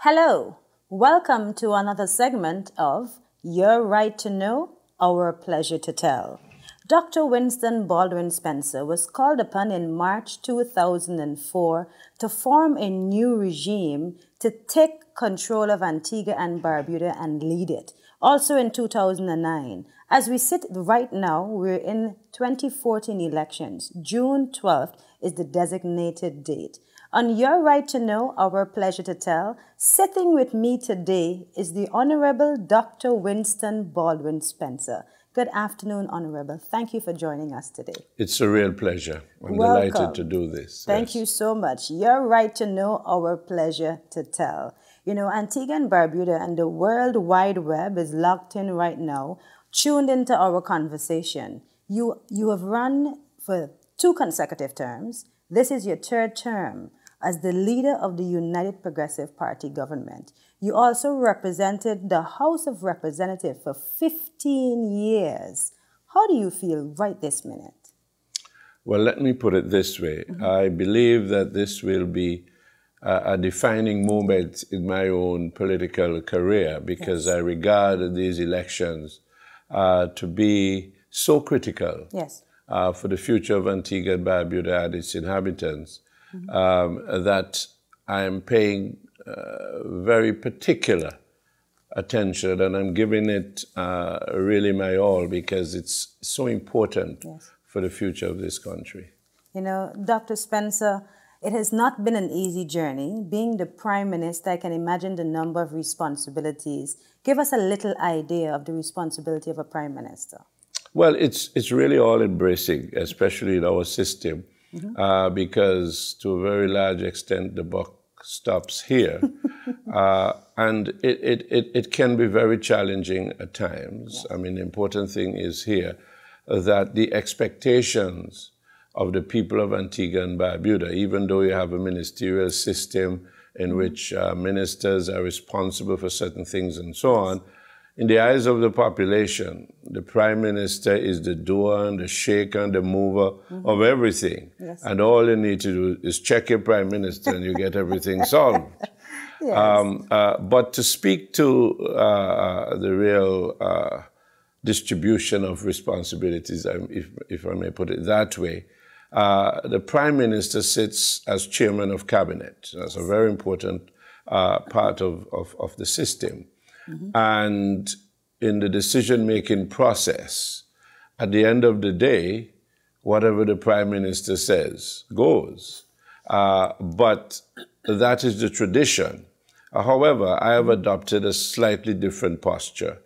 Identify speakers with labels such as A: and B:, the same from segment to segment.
A: Hello, welcome to another segment of Your Right to Know, Our Pleasure to Tell. Dr. Winston Baldwin Spencer was called upon in March 2004 to form a new regime to take control of Antigua and Barbuda and lead it. Also in 2009. As we sit right now, we're in 2014 elections. June 12th is the designated date. On Your Right to Know, Our Pleasure to Tell, sitting with me today is the Honorable Dr. Winston Baldwin Spencer. Good afternoon, Honorable. Thank you for joining us today.
B: It's a real pleasure. I'm
A: Welcome.
B: delighted to do this.
A: Thank you so much. Your Right to Know, Our Pleasure to Tell. You know, Antigua and Barbuda and the World Wide Web is locked in right now, tuned into our conversation. You have run for 2 consecutive terms. This is your 3rd term as the leader of the United Progressive Party government. You also represented the House of Representatives for 15 years. How do you feel right this minute?
B: Well, let me put it this way. I believe that this will be a defining moment in my own political career because I regard these elections to be so critical for the future of Antigua and Barbuda and its inhabitants that I am paying very particular attention, and I'm giving it really my all because it's so important for the future of this country.
A: You know, Dr. Spencer, it has not been an easy journey. Being the Prime Minister, I can imagine the number of responsibilities. Give us a little idea of the responsibility of a Prime Minister.
B: Well, it's really all-embracing, especially in our system, because to a very large extent the buck stops here. And it can be very challenging at times. I mean, the important thing is here that the expectations of the people of Antigua and Barbuda, even though you have a ministerial system in which ministers are responsible for certain things and so on, in the eyes of the population, the Prime Minister is the doer and the shaker and the mover of everything. And all you need to do is check your Prime Minister and you get everything solved. But to speak to the real distribution of responsibilities, if I may put it that way, the Prime Minister sits as Chairman of Cabinet. That's a very important part of the system. And in the decision-making process, at the end of the day, whatever the Prime Minister says goes. But that is the tradition. However, I have adopted a slightly different posture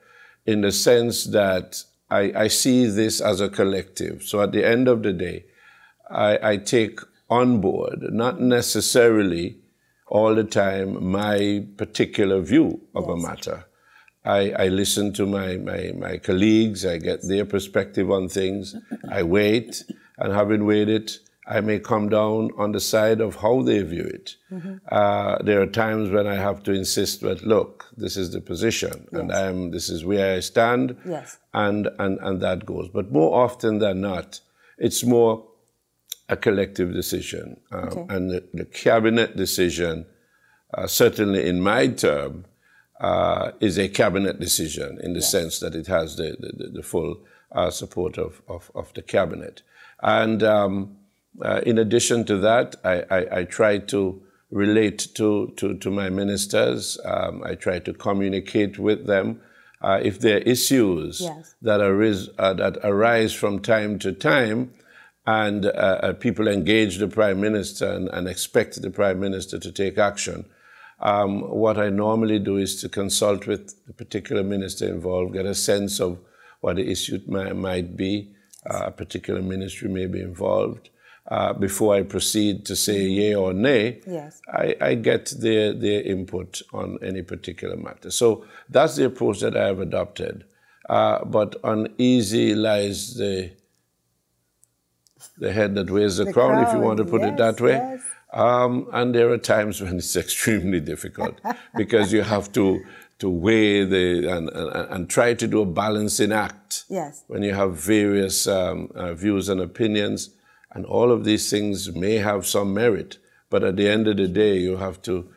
B: in the sense that I see this as a collective. So at the end of the day, I take on board, not necessarily all the time, my particular view of a matter. I listen to my colleagues, I get their perspective on things, I wait, and having waited, I may come down on the side of how they view it. There are times when I have to insist that, look, this is the position, and this is where I stand, and that goes. But more often than not, it's more a collective decision. And the cabinet decision, certainly in my term, is a cabinet decision in the sense that it has the full support of the cabinet. And in addition to that, I try to relate to my ministers. I try to communicate with them. If there are issues that arise from time to time, and people engage the Prime Minister and expect the Prime Minister to take action, what I normally do is to consult with the particular minister involved, get a sense of what the issue might be. A particular ministry may be involved. Before I proceed to say yay or nay, I get their input on any particular matter. So that's the approach that I have adopted. But uneasy lies the head that wears the crown, if you want to put it that way. And there are times when it's extremely difficult because you have to weigh and try to do a balancing act when you have various views and opinions, and all of these things may have some merit, but at the end of the day, you have to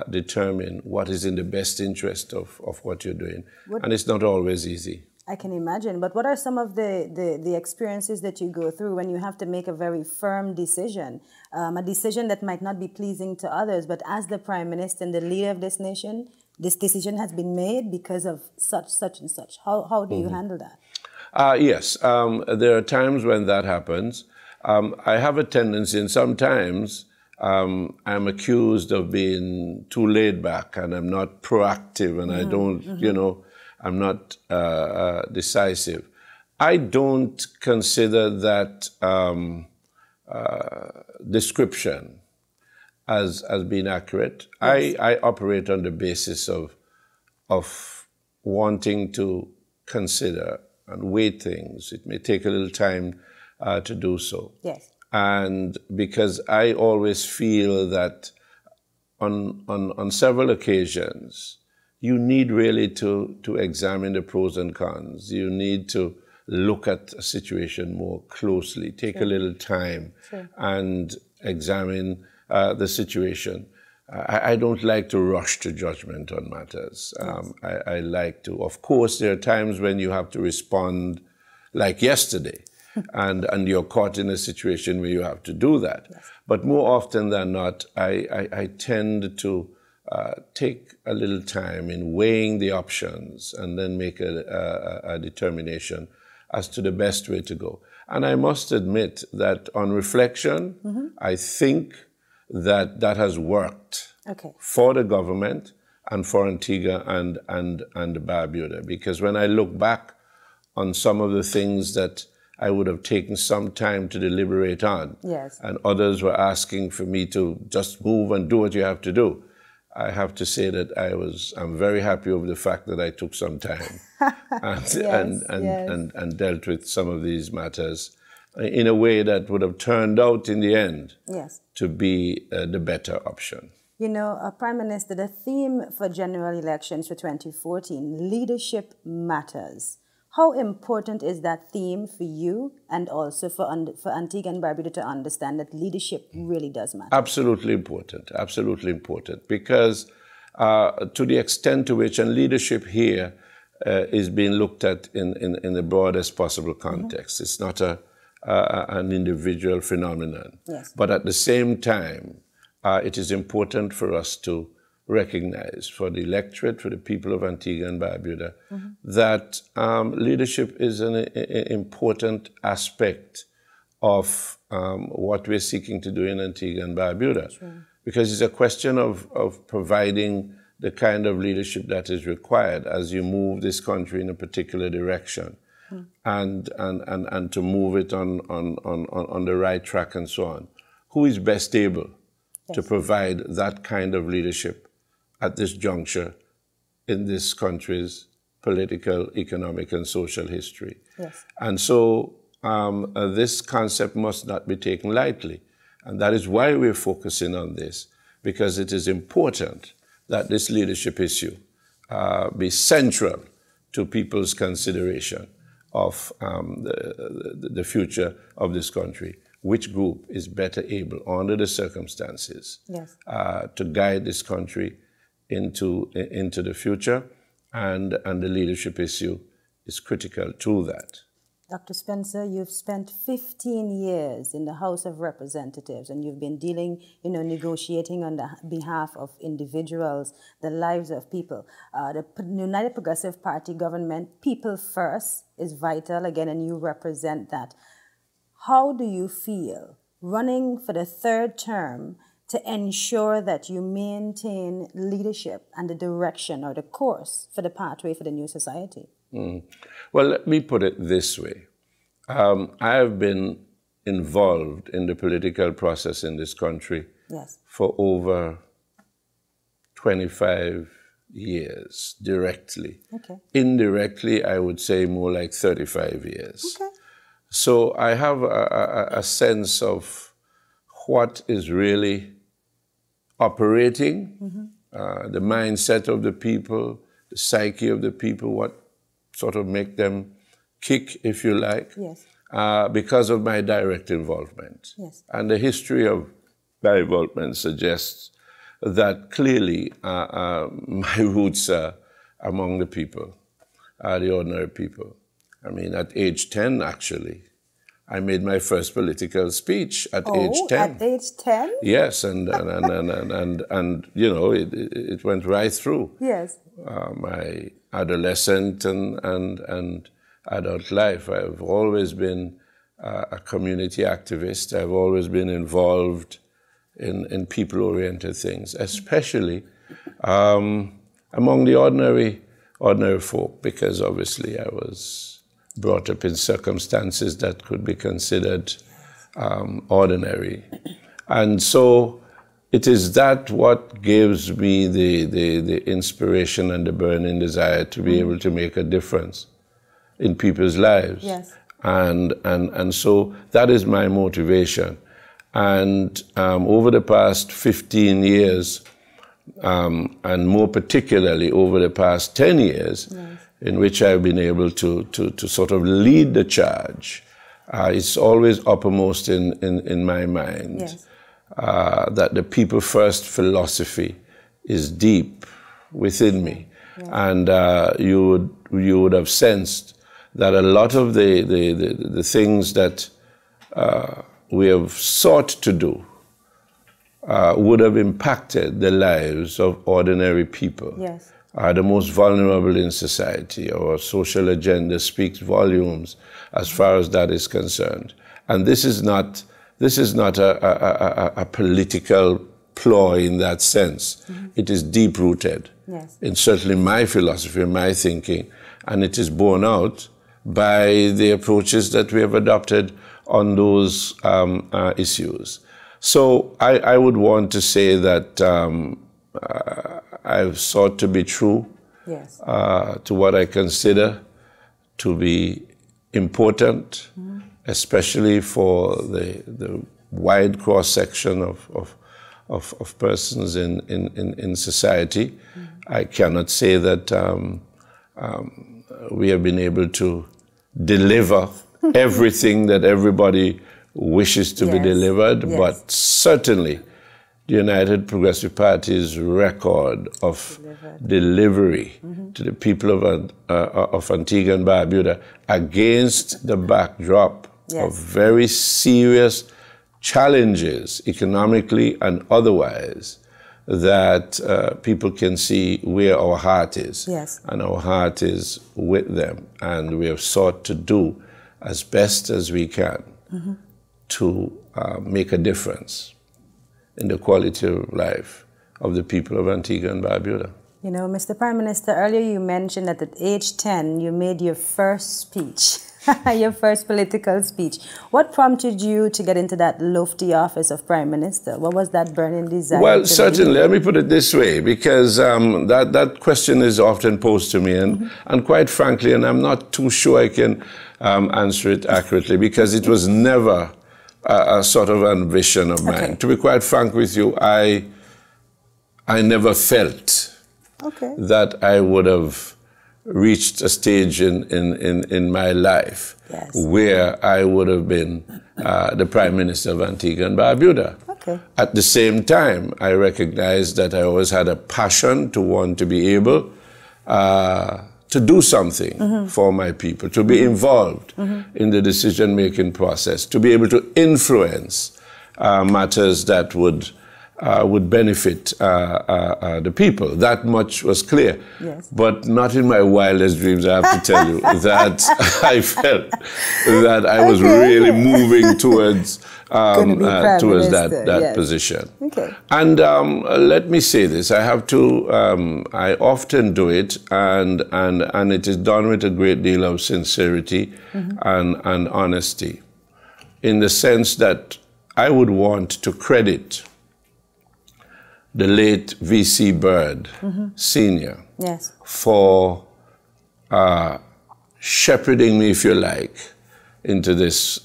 B: determine what is in the best interest of what you're doing. And it's not always easy.
A: I can imagine. But what are some of the experiences that you go through when you have to make a very firm decision, a decision that might not be pleasing to others, but as the Prime Minister and the leader of this nation, this decision has been made because of such, and such. How do you handle that?
B: Yes, there are times when that happens. I have a tendency, and sometimes I'm accused of being too laid back, and I'm not proactive, and I don't, you know, I'm not decisive. I don't consider that description as being accurate. Yes. I operate on the basis of wanting to consider and weigh things. It may take a little time to do so. Yes. And because I always feel that on several occasions, you need really to examine the pros and cons. You need to look at a situation more closely, take a little time and examine the situation. I don't like to rush to judgment on matters. I like to, of course, there are times when you have to respond like yesterday, and you're caught in a situation where you have to do that. Yes. But more often than not, I tend to take a little time in weighing the options and then make a determination as to the best way to go. And I must admit that on reflection, I think that has worked for the government and for Antigua and Barbuda. Because when I look back on some of the things that I would have taken some time to deliberate on, and others were asking for me to just move and do what you have to do, I have to say that I'm very happy over the fact that I took some time and dealt with some of these matters in a way that would have turned out in the end to be the better option.
A: You know, Prime Minister, the theme for general elections for 2014, leadership matters. How important is that theme for you and also for Antigua and Barbuda to understand that leadership really does matter? Absolutely important,
B: because to the extent to which, and leadership here is being looked at in the broadest possible context. It's not an individual phenomenon. Yes. But at the same time, it is important for us to recognize, for the electorate, for the people of Antigua and Barbuda, that leadership is an important aspect of what we're seeking to do in Antigua and Barbuda. Sure. Because it's a question of providing the kind of leadership that is required as you move this country in a particular direction, and to move it on the right track and so on. Who is best able to provide that kind of leadership at this juncture in this country's political, economic, and social history? Yes. And so this concept must not be taken lightly. And that is why we're focusing on this, because it is important that this leadership issue be central to people's consideration of the future of this country. Which group is better able, under the circumstances, to guide this country into the future, and the leadership issue is critical to that.
A: Dr. Spencer, you've spent 15 years in the House of Representatives, and you've been dealing, negotiating on the behalf of individuals, the lives of people. The United Progressive Party government, people first, is vital again, and you represent that. How do you feel running for the third term to ensure that you maintain leadership and the direction or the course for the pathway for the new society?
B: Well, let me put it this way. I have been involved in the political process in this country for over 25 years, directly. Indirectly, I would say more like 35 years. So I have a sense of what is really operating, the mindset of the people, the psyche of the people, what sort of make them kick, if you like, because of my direct involvement. And the history of my involvement suggests that clearly my roots are among the people, the ordinary people. I mean, at age 10, actually, I made my first political speech at age 10.
A: At age 10?
B: Yes, and you know, it went right through.
A: Yes.
B: My adolescent and adult life. I've always been a community activist. I've always been involved in people-oriented things, especially among the ordinary folk, because obviously I was brought up in circumstances that could be considered ordinary. And so it is that what gives me the inspiration and the burning desire to be able to make a difference in people's lives.
A: Yes.
B: And so that is my motivation. And over the past 15 years, and more particularly over the past 10 years, yes, in which I've been able to sort of lead the charge, it's always uppermost in my mind, yes, that the people first philosophy is deep within me. Yes. And you would have sensed that a lot of the things that we have sought to do would have impacted the lives of ordinary people. Yes. The most vulnerable in society. Our social agenda speaks volumes as far as that is concerned. And this is not a political ploy in that sense. Mm-hmm. It is deep-rooted, yes, in certainly my philosophy, my thinking, and it is borne out by the approaches that we have adopted on those issues. So I would want to say that I've sought to be true, yes, to what I consider to be important, mm-hmm, especially for the wide cross-section of persons in society. Mm-hmm. I cannot say that we have been able to deliver everything that everybody wishes to, yes, be delivered, yes, but certainly the United Progressive Party's record of delivery, mm-hmm, to the people of Antigua and Barbuda against the backdrop, yes, of very serious challenges, economically and otherwise, that people can see where our heart is. Yes. And our heart is with them. And we have sought to do as best as we can, mm-hmm, to make a difference in the quality of life of the people of Antigua and Barbuda.
A: You know, Mr. Prime Minister, earlier you mentioned that at age 10 you made your first speech, your first political speech. What prompted you to get into that lofty office of Prime Minister? What was that burning desire?
B: Well, certainly, let me put it this way, because that question is often posed to me, and, mm-hmm, and quite frankly, and I'm not too sure I can answer it accurately, because it was never a sort of ambition of mine. Okay. To be quite frank with you, I never felt, okay, that I would have reached a stage in my life, yes, where I would have been the Prime Minister of Antigua and Barbuda. Okay. At the same time, I recognized that I always had a passion to want to be able to do something, mm-hmm, for my people, to be involved, mm-hmm, in the decision-making process, to be able to influence matters that would benefit the people. That much was clear. Yes. But not in my wildest dreams, I have to tell you, that I felt that I was, okay, really moving towards that, yes, position. Okay. And let me say this, I have to, I often do it, and it is done with a great deal of sincerity, mm-hmm, and honesty, in the sense that I would want to credit the late V.C. Bird, mm-hmm, Sr., yes, for shepherding me, if you like, into this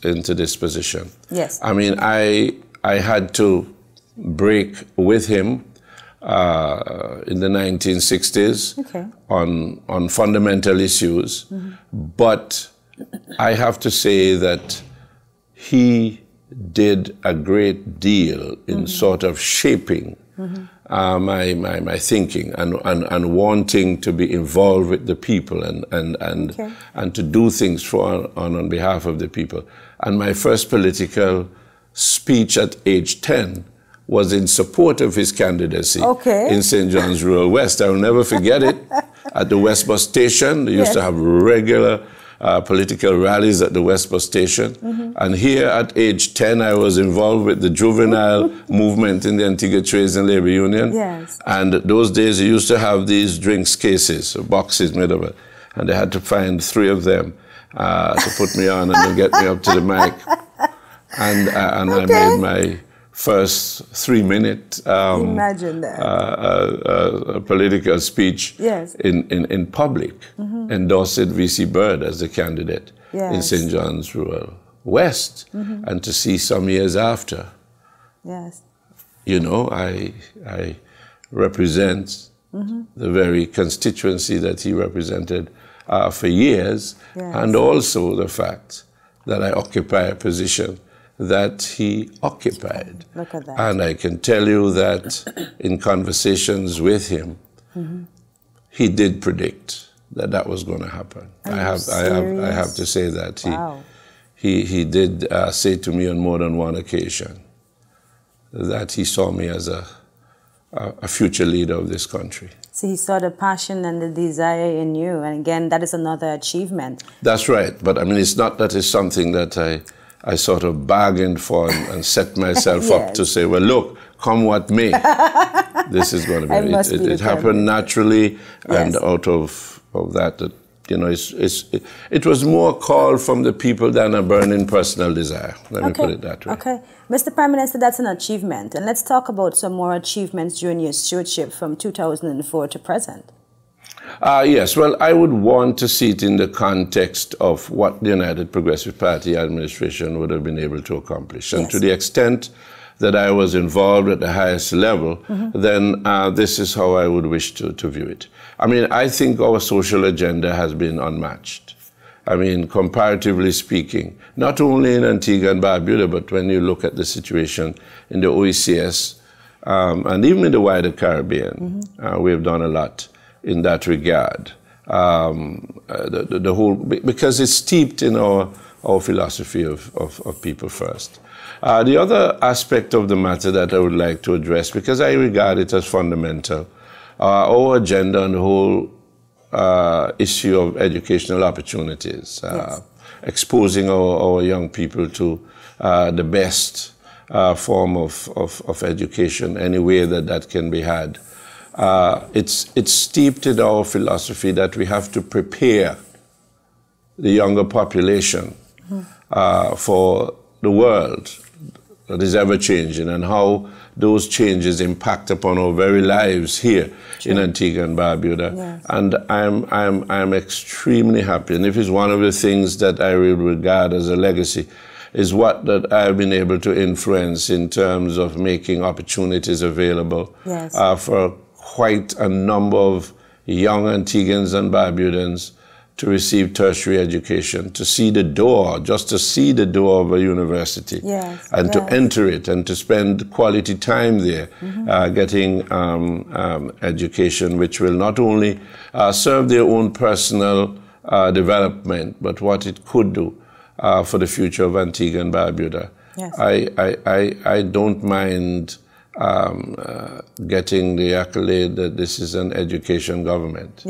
B: position. Yes. I mean, I had to break with him in the 1960s, okay, on fundamental issues, mm-hmm, but I have to say that he did a great deal in, mm-hmm, sort of shaping, mm-hmm, my thinking and wanting to be involved with the people and to do things on behalf of the people. And my first political speech at age 10 was in support of his candidacy in St. John's Rural West. I will never forget it. At the West Bus Station, they used to have regular political rallies at the West Bus Station. And here at age 10, I was involved with the juvenile movement in the Antigua Trades and Labor Union. And those days, they used to have these drinks cases, boxes made of it. And they had to find 3 of them to put me on and then get me up to the mic. And I made my first 3-minute political speech in public, endorsed V.C. Byrd as the candidate in St. John's Rural West. And to see some years after, you know, I represent the very constituency that he represented for years, and also the fact that I occupy a position that he occupied.
A: Look at that.
B: And I can tell you that in conversations with him, he did predict that that was going to happen. I have to say that he did say to me on more than one occasion that he saw me as a future leader of this country.
A: So he saw the passion and the desire in you, and again, that is another achievement.
B: That's right, but I mean, it's not that it's something that I sort of bargained for and set myself up to say, well, look, come what may. This is going to be. It happened naturally, and out of that, you know, it was more a call from the people than a burning personal desire. Let me put it that way.
A: Okay. Mr. Prime Minister, that's an achievement. And let's talk about some more achievements during your stewardship from 2004 to present.
B: Yes, well, I would want to see it in the context of what the United Progressive Party administration would have been able to accomplish. And to the extent that I was involved at the highest level, then this is how I would wish to view it. I mean, I think our social agenda has been unmatched. I mean, comparatively speaking, not only in Antigua and Barbuda, but when you look at the situation in the OECS and even in the wider Caribbean, we have done a lot in that regard. The whole, because it's steeped in our philosophy of people first. The other aspect of the matter that I would like to address, because I regard it as fundamental, our agenda on the whole issue of educational opportunities, exposing our young people to the best form of education, any way that can be had. It's steeped in our philosophy that we have to prepare the younger population for the world that is ever changing and how those changes impact upon our very lives here in Antigua and Barbuda. And I'm extremely happy. And if it's one of the things that I will regard as a legacy, is what that I've been able to influence in terms of making opportunities available for quite a number of young Antiguans and Barbudans to receive tertiary education, to see the door, just to see the door of a university, and to enter it and to spend quality time there, getting education which will not only serve their own personal development, but what it could do for the future of Antigua and Barbuda. I don't mind getting the accolade that this is an education government.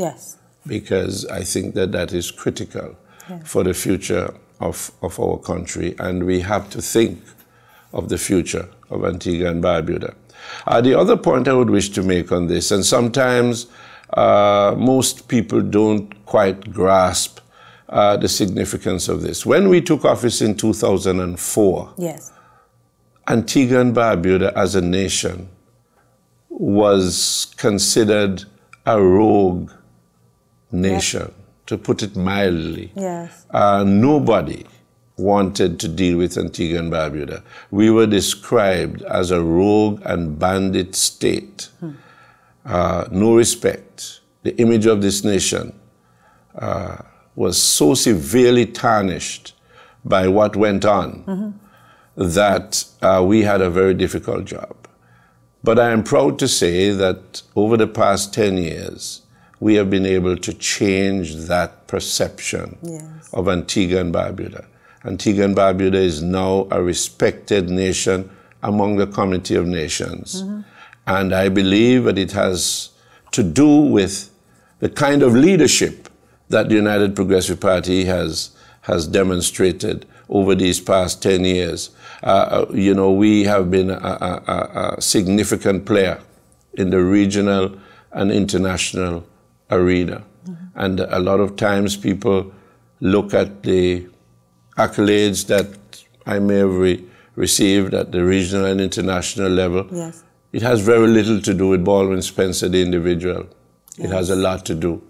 B: Because I think that is critical for the future of our country, and we have to think of the future of Antigua and Barbuda. The other point I would wish to make on this, and sometimes most people don't quite grasp the significance of this. When we took office in 2004, Antigua and Barbuda as a nation was considered a rogue nation, to put it mildly. Nobody wanted to deal with Antigua and Barbuda. We were described as a rogue and bandit state. No respect. The image of this nation was so severely tarnished by what went on that we had a very difficult job. But I am proud to say that over the past 10 years, we have been able to change that perception of Antigua and Barbuda. Antigua and Barbuda is now a respected nation among the community of nations. And I believe that it has to do with the kind of leadership that the United Progressive Party has demonstrated over these past 10 years. You know, we have been a significant player in the regional and international arena. And a lot of times people look at the accolades that I may have received at the regional and international level.
A: Yes.
B: It has very little to do with B.Spencer, the individual. It has a lot to do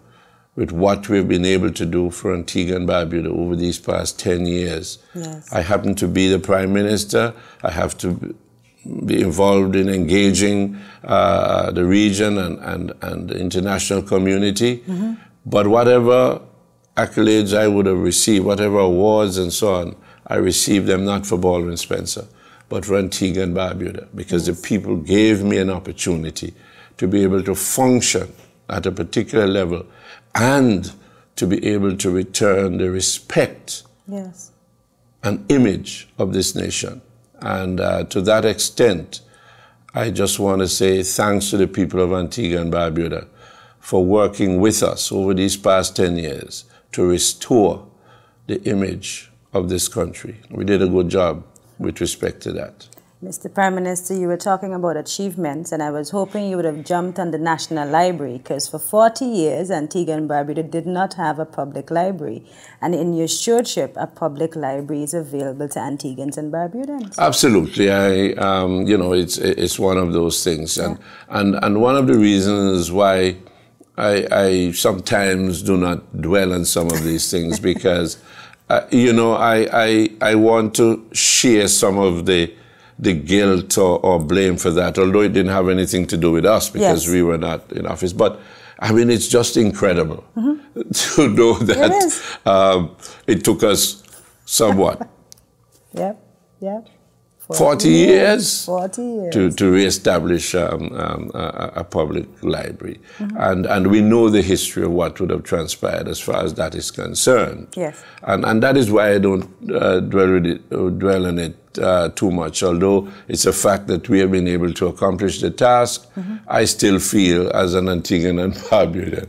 B: with what we've been able to do for Antigua and Barbuda over these past 10 years.
A: Yes.
B: I happen to be the Prime Minister. I have to be involved in engaging the region and the international community. But whatever accolades I would have received, whatever awards and so on, I received them not for B.Spencer, but for Antigua and Barbuda, because the people gave me an opportunity to be able to function at a particular level and to be able to return the respect and image of this nation. And to that extent, I just want to say thanks to the people of Antigua and Barbuda for working with us over these past 10 years to restore the image of this country. We did a good job with respect to that.
A: Mr. Prime Minister, you were talking about achievements, and I was hoping you would have jumped on the National Library, because for 40 years, Antigua and Barbuda did not have a public library. And in your stewardship, a public library is available to Antiguans and Barbudans.
B: Absolutely. You know, it's one of those things. And one of the reasons why I sometimes do not dwell on some of these things, because, you know, I want to share some of the guilt or blame for that, although it didn't have anything to do with us because we were not in office. But I mean, it's just incredible to know that it took us somewhat 40 years to reestablish a public library. And we know the history of what would have transpired as far as that is concerned.
A: Yes.
B: And that is why I don't dwell on it too much. Although it's a fact that we have been able to accomplish the task, I still feel, as an Antiguan and Barbudan,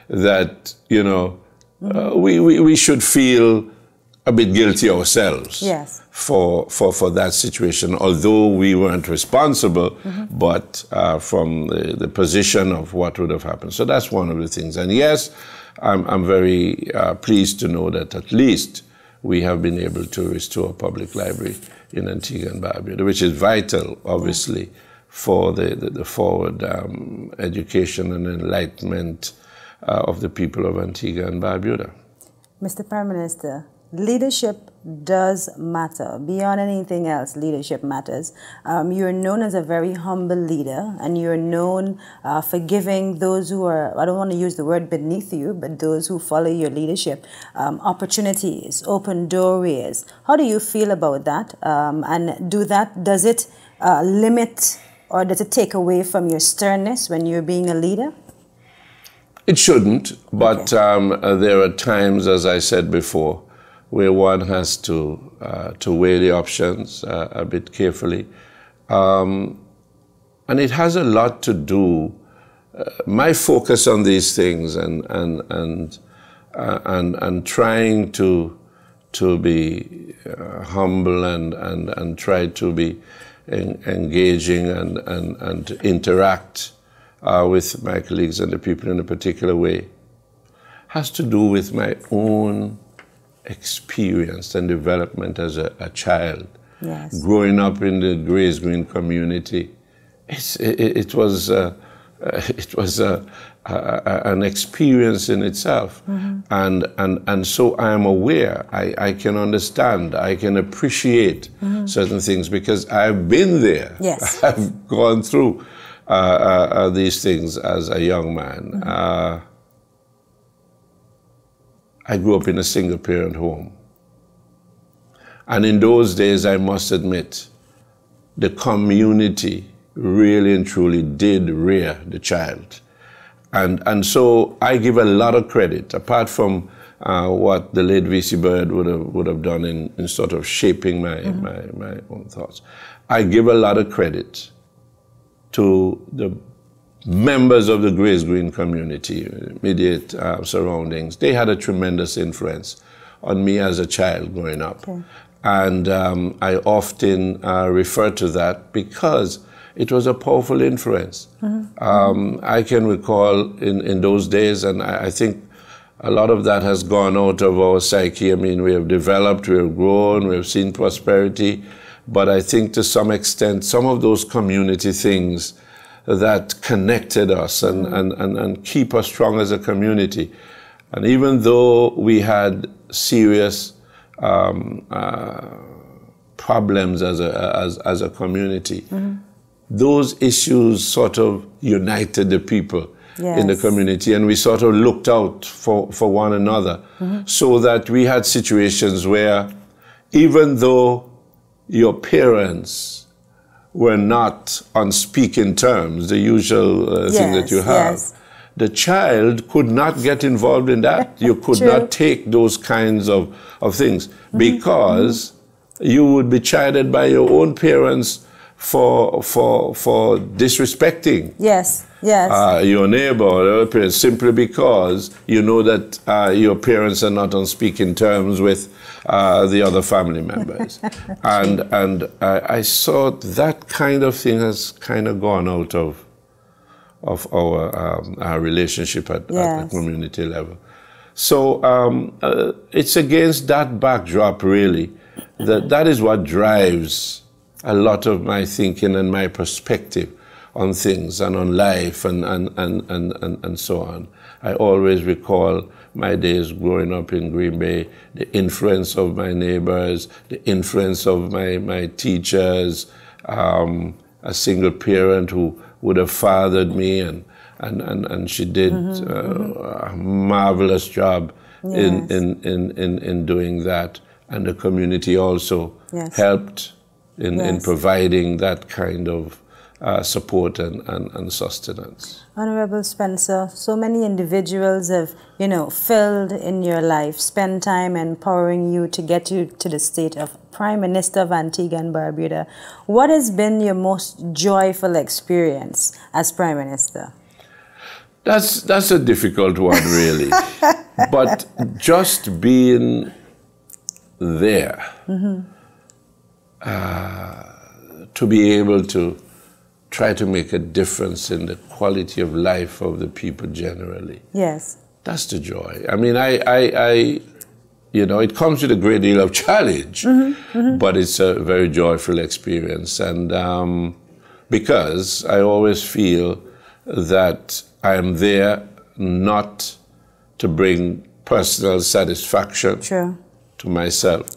B: that, you know, we should feel a bit guilty ourselves for that situation, although we weren't responsible, but from the position of what would have happened. So that's one of the things. And yes, I'm very pleased to know that at least we have been able to restore a public library in Antigua and Barbuda, which is vital, obviously, for the forward education and enlightenment of the people of Antigua and Barbuda.
A: Mr. Prime Minister, leadership does matter. Beyond anything else, leadership matters. You're known as a very humble leader, and you're known for giving those who are, I don't want to use the word beneath you, but those who follow your leadership, opportunities, open doorways. How do you feel about that? And does it limit or does it take away from your sternness when you're being a leader?
B: It shouldn't, but there are times, as I said before, where one has to weigh the options a bit carefully. And it has a lot to do, my focus on these things and trying to be humble and try to be engaging and interact with my colleagues and the people in a particular way has to do with my own experience and development as a child.
A: Yes.
B: Growing up in the Grays Green community, it was an experience in itself. And so I am aware, I can understand, I can appreciate certain things because I've been there.
A: Yes.
B: I've gone through these things as a young man. I grew up in a single-parent home. And in those days, I must admit, the community really and truly did rear the child. And so I give a lot of credit, apart from what the late V.C. Bird would have done in sort of shaping my own thoughts. I give a lot of credit to the members of the Grace Green community, immediate surroundings. They had a tremendous influence on me as a child growing up. Okay. And I often refer to that because it was a powerful influence. I can recall in those days, and I think a lot of that has gone out of our psyche. I mean, we have developed, we have grown, we have seen prosperity, but I think to some extent, some of those community things that connected us and keep us strong as a community. And even though we had serious problems as a community, those issues sort of united the people in the community, and we sort of looked out for one another, so that we had situations where even though your parents were not on speaking terms, the usual thing that you have, the child could not get involved in that. You could not take those kinds of things because you would be chided by your own parents for disrespecting your neighbor or other parents, simply because you know that your parents are not on speaking terms with the other family members. and I saw that kind of thing has kind of gone out of our relationship at the community level. So it's against that backdrop, really, that is what drives a lot of my thinking and my perspective on things and on life and so on. I always recall my days growing up in Green Bay, the influence of my neighbors, the influence of my teachers, a single parent who would have fathered me, and she did a marvelous job in doing that. And the community also helped in providing that kind of support and sustenance.
A: Honorable Spencer, so many individuals have, filled in your life, spent time empowering you to get you to the state of Prime Minister of Antigua and Barbuda. What has been your most joyful experience as Prime Minister?
B: That's a difficult one, really. But just being there, to be able to try to make a difference in the quality of life of the people generally.
A: Yes.
B: That's the joy. I mean, it comes with a great deal of challenge, but it's a very joyful experience. And because I always feel that I am there not to bring personal satisfaction to myself,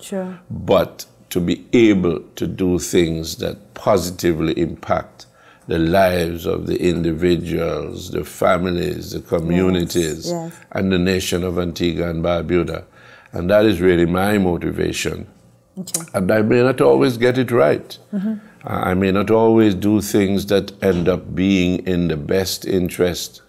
B: but to be able to do things that positively impact the lives of the individuals, the families, the communities, and the nation of Antigua and Barbuda. And that is really my motivation. And I may not always get it right. I may not always do things that end up being in the best interest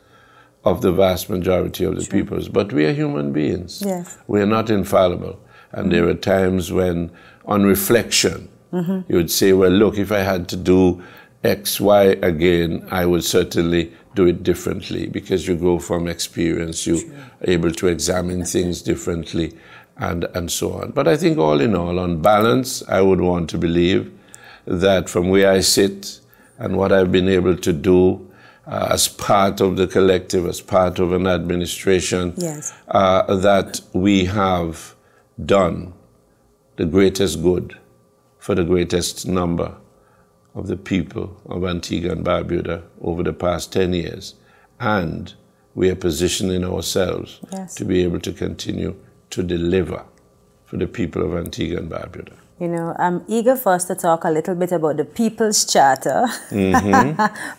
B: of the vast majority of the peoples. But we are human beings. We are not infallible. And there are times when, on reflection, you would say, well, look, if I had to do X, Y again, I would certainly do it differently, because you grow from experience, you're able to examine things differently, and so on. But I think all in all, on balance, I would want to believe that from where I sit and what I've been able to do as part of the collective, as part of an administration, that we have done the greatest good for the greatest number of the people of Antigua and Barbuda over the past 10 years. And we are positioning ourselves to be able to continue to deliver for the people of Antigua and Barbuda.
A: You know, I'm eager for us to talk a little bit about the People's Charter,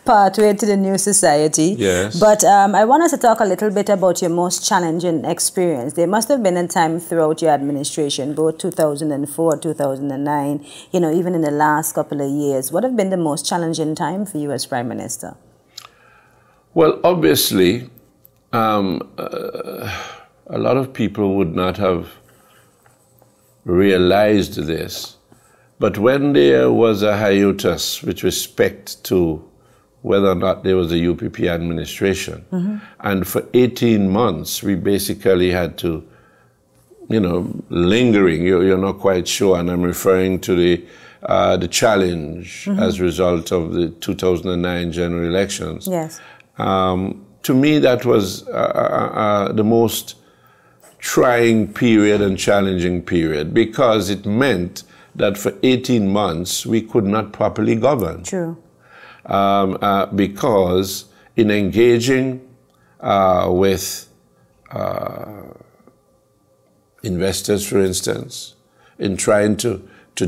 A: pathway to the new society.
B: Yes.
A: But I want us to talk a little bit about your most challenging experience. There must have been a time throughout your administration, both 2004, 2009, you know, even in the last couple of years. What have been the most challenging time for you as Prime Minister?
B: Well, obviously, a lot of people would not have realized this, but when there was a hiatus with respect to whether or not there was a UPP administration, and for 18 months we basically had to, you know, lingering, you're not quite sure, and I'm referring to the challenge as a result of the 2009 general elections.
A: Yes.
B: To me, that was the most trying period and challenging period, because it meant that for 18 months we could not properly govern.
A: True.
B: Because in engaging with investors, for instance, in trying to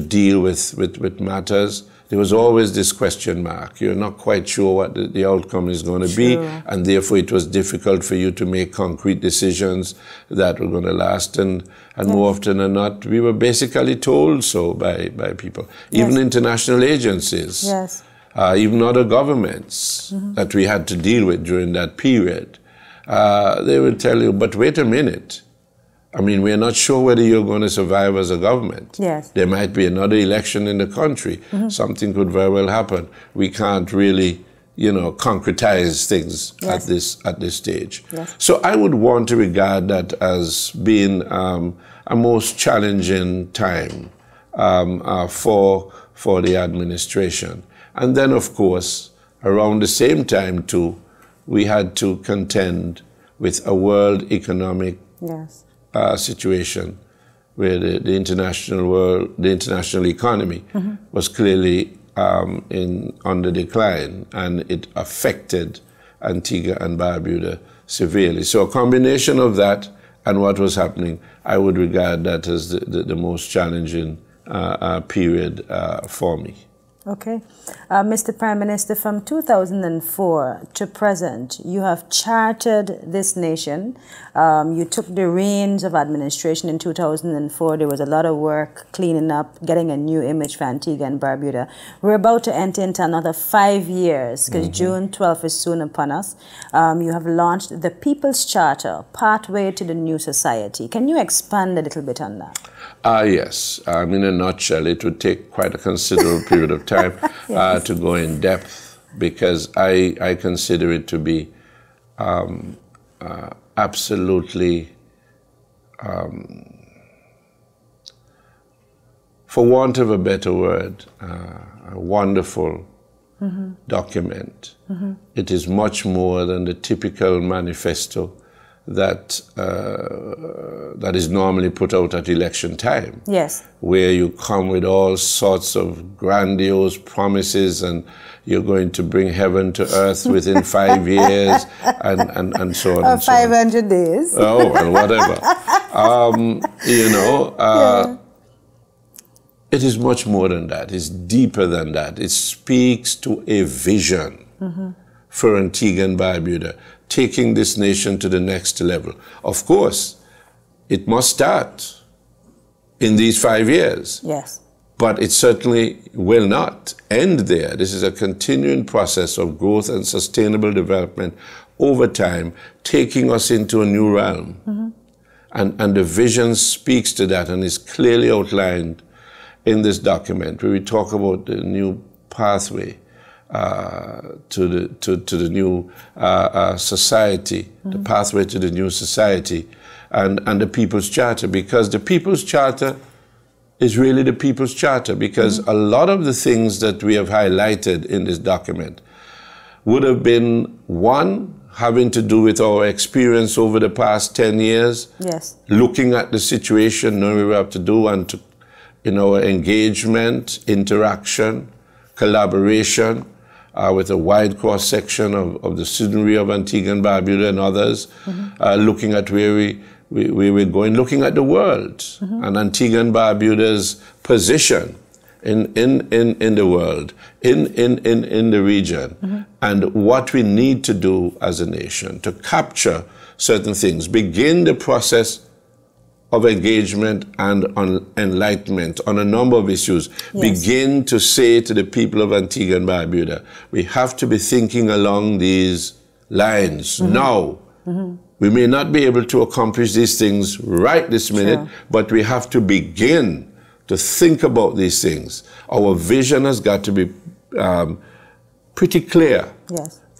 B: deal with matters, there was always this question mark. You're not quite sure what the outcome is going to be, and therefore it was difficult for you to make concrete decisions that were going to last. And more often than not, we were basically told so by people, even international agencies, even other governments that we had to deal with during that period. They would tell you, but wait a minute. I mean, we're not sure whether you're going to survive as a government.
A: Yes.
B: There might be another election in the country. Something could very well happen. We can't really, you know, concretize things at this stage.
A: Yes.
B: So I would want to regard that as being a most challenging time for the administration. And then, of course, around the same time too, we had to contend with a world economic situation where the international economy was clearly on the decline, and it affected Antigua and Barbuda severely. So a combination of that and what was happening, I would regard that as the most challenging period for me.
A: Okay. Mr. Prime Minister, from 2004 to present, you have chartered this nation. You took the reins of administration in 2004. There was a lot of work cleaning up, getting a new image for Antigua and Barbuda. We're about to enter into another 5 years, because June 12th is soon upon us. You have launched the People's Charter, Pathway to the New Society. Can you expand a little bit on that?
B: Yes. In a nutshell, it would take quite a considerable period of time to go in depth, because I consider it to be absolutely, for want of a better word, a wonderful document. It is much more than the typical manifesto that is normally put out at election time.
A: Yes.
B: Where you come with all sorts of grandiose promises, and you're going to bring heaven to earth within 5 years, and so on.
A: Or
B: and so
A: 500 days.
B: Oh, well, whatever. It is much more than that. It's deeper than that. It speaks to a vision for Antigua and Barbuda, taking this nation to the next level. Of course, it must start in these 5 years.
A: Yes.
B: But it certainly will not end there. This is a continuing process of growth and sustainable development over time, taking us into a new realm. And the vision speaks to that, and is clearly outlined in this document, where we talk about the new pathway to the new society, the pathway to the new society, and the People's Charter, because the People's Charter is really the People's Charter, because a lot of the things that we have highlighted in this document would have been, one, having to do with our experience over the past 10 years, looking at the situation, knowing what we have to do, and to, engagement, interaction, collaboration, with a wide cross-section of the citizenry of Antigua and Barbuda and others, looking at where we're going looking at the world and Antigua and Barbuda's position in the world, in the region, and what we need to do as a nation to capture certain things, begin the process of engagement and on enlightenment on a number of issues. Begin to say to the people of Antigua and Barbuda, we have to be thinking along these lines now. We may not be able to accomplish these things right this minute, but we have to begin to think about these things. Our vision has got to be pretty clear.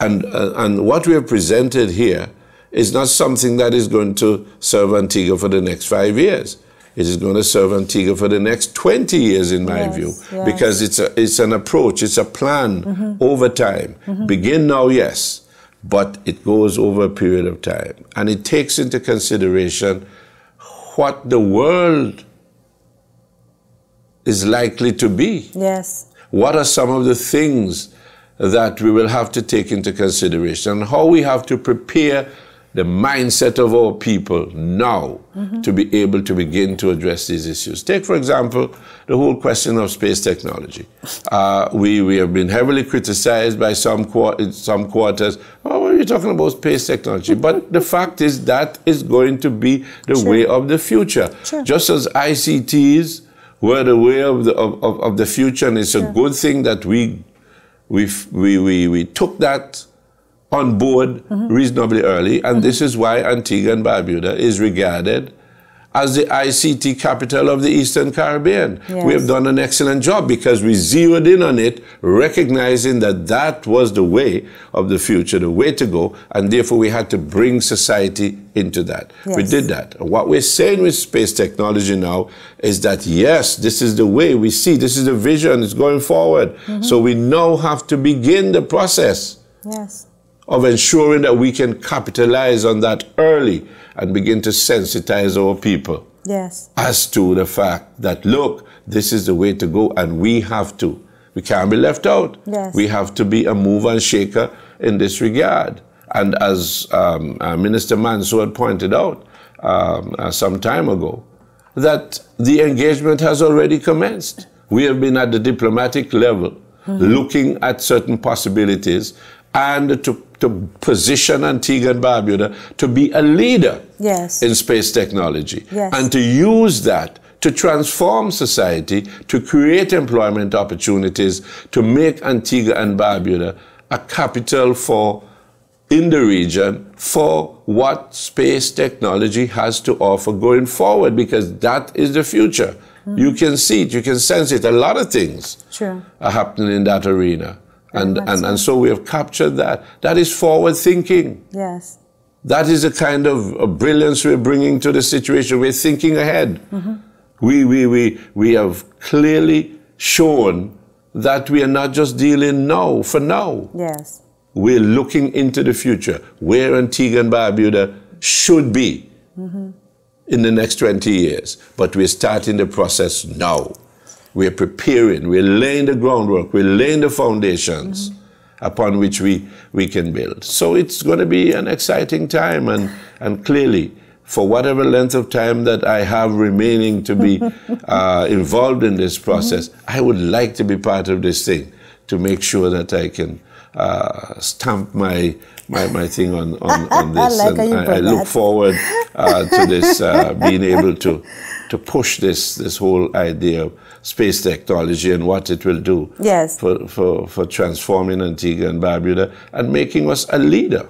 B: And what we have presented here is not something that is going to serve Antigua for the next 5 years. It is going to serve Antigua for the next 20 years, in my view, because it's an approach, it's a plan over time. Begin now, yes, but it goes over a period of time. And it takes into consideration what the world is likely to be. What are some of the things that we will have to take into consideration, and how we have to prepare the mindset of our people now to be able to begin to address these issues. Take, for example, the whole question of space technology. We have been heavily criticized by some quarters. Oh, what are you talking about space technology? But the fact is that is going to be the way of the future. Just as ICTs were the way of the future, and it's a good thing that we took that on board reasonably early, and this is why Antigua and Barbuda is regarded as the ICT capital of the Eastern Caribbean. We have done an excellent job because we zeroed in on it, recognizing that that was the way of the future, the way to go, and therefore we had to bring society into that. We did that. And what we're saying with space technology now is that, yes, this is the way we see, this is the vision, it's going forward. So we now have to begin the process of ensuring that we can capitalize on that early and begin to sensitize our people as to the fact that, look, this is the way to go, and we have to. We can't be left out. We have to be a mover and shaker in this regard. And as Minister Mansour had pointed out some time ago, that the engagement has already commenced. We have been at the diplomatic level looking at certain possibilities and to position Antigua and Barbuda to be a leader in space technology and to use that to transform society, to create employment opportunities, to make Antigua and Barbuda a capital in the region for what space technology has to offer going forward, because that is the future. You can see it, you can sense it. A lot of things are happening in that arena. And so we have captured that. That is forward thinking. That is the kind of brilliance we're bringing to the situation. We're thinking ahead. We have clearly shown that we are not just dealing now for now. We're looking into the future, where Antigua and Barbuda should be in the next 20 years. But we're starting the process now. We're preparing, we're laying the groundwork, we're laying the foundations upon which we can build. So it's going to be an exciting time, and clearly, for whatever length of time that I have remaining to be involved in this process, I would like to be part of this thing to make sure that I can stamp my thing on this. I look forward to this, being able to push this whole idea of space technology and what it will do for transforming Antigua and Barbuda and making us a leader.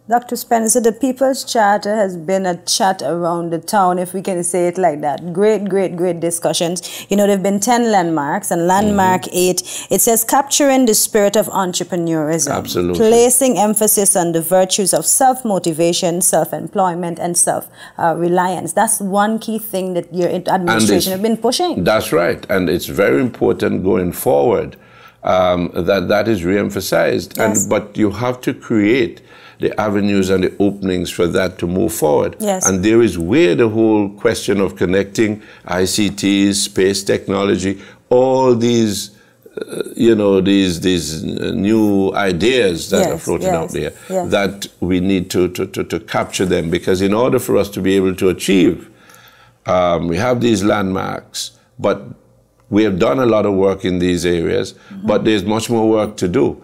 A: Dr. Spencer, the People's Charter has been a chat around the town, if we can say it like that. Great, great, great discussions. You know, there have been 10 landmarks, and landmark 8, it says capturing the spirit of entrepreneurism. Placing emphasis on the virtues of self-motivation, self-employment, and self-reliance. That's one key thing that your administration have been pushing.
B: That's right. And it's very important going forward that is re-emphasized. But you have to create the avenues and the openings for that to move forward. And there is where the whole question of connecting ICTs, space technology, all these you know, these new ideas that are floating out there, that we need to capture them, because in order for us to be able to achieve, we have these landmarks, but we have done a lot of work in these areas, but there's much more work to do.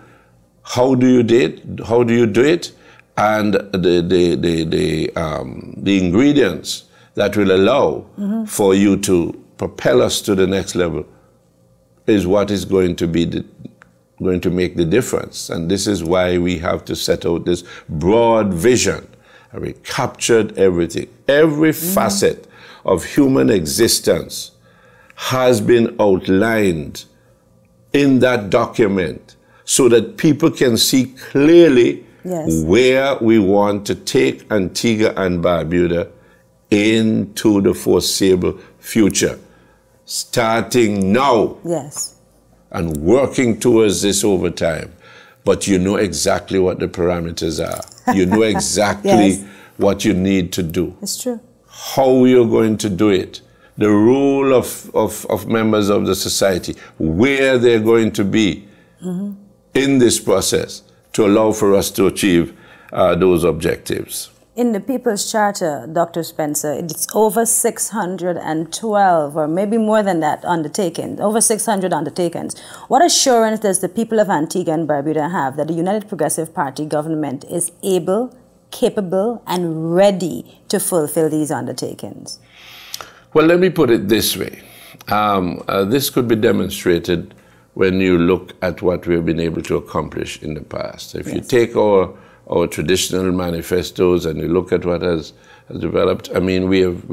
B: How do you do it? How do you do it? And the ingredients that will allow for you to propel us to the next level is what is going to be going to make the difference. And this is why we have to set out this broad vision. And we captured everything. Every facet of human existence has been outlined in that document so that people can see clearly where we want to take Antigua and Barbuda into the foreseeable future, starting now and working towards this over time. But you know exactly what the parameters are. You know exactly what you need to do.
A: It's true.
B: How you're going to do it, the role of members of the society, where they're going to be in this process to allow for us to achieve those objectives.
A: In the People's Charter, Dr. Spencer, it's over 612, or maybe more than that, undertakings, over 600 undertakings. What assurance does the people of Antigua and Barbuda have that the United Progressive Party government is able, capable, and ready to fulfill these undertakings?
B: Well, let me put it this way. This could be demonstrated when you look at what we've been able to accomplish in the past. If you take our traditional manifestos and you look at what has developed, I mean, we have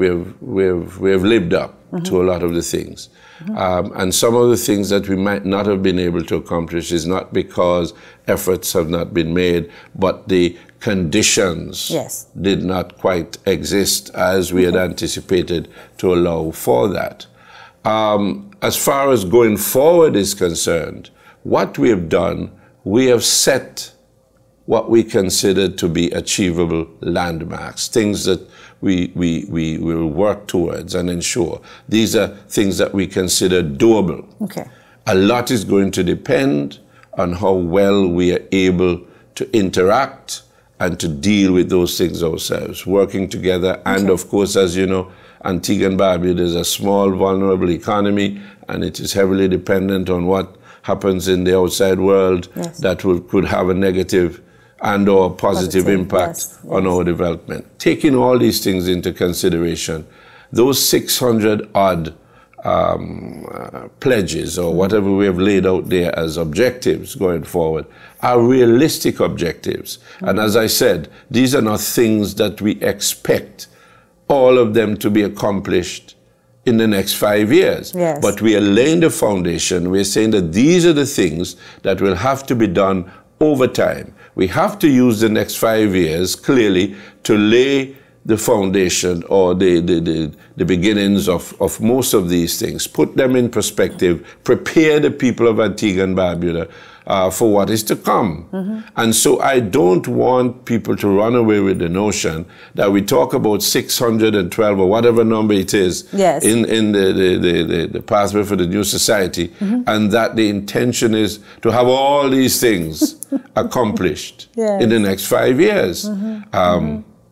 B: lived up to a lot of the things. And some of the things that we might not have been able to accomplish is not because efforts have not been made, but the conditions did not quite exist as we had anticipated to allow for that. As far as going forward is concerned, what we have done, we have set what we consider to be achievable landmarks, things that we will work towards and ensure. These are things that we consider doable. A lot is going to depend on how well we are able to interact and to deal with those things ourselves, working together. And of course, as you know, Antigua and Barbuda is a small, vulnerable economy, and it is heavily dependent on what happens in the outside world that could have a negative and or positive impact on our development. Taking all these things into consideration, those 600 odd pledges or whatever we have laid out there as objectives going forward are realistic objectives. And as I said, these are not things that we expect all of them to be accomplished in the next 5 years. But we are laying the foundation. We're saying that these are the things that will have to be done over time. We have to use the next 5 years clearly to lay the foundation or the beginnings of most of these things, put them in perspective, prepare the people of Antigua and Barbuda for what is to come. And so I don't want people to run away with the notion that we talk about 612 or whatever number it is in the pathway for the new society, and that the intention is to have all these things accomplished in the next 5 years.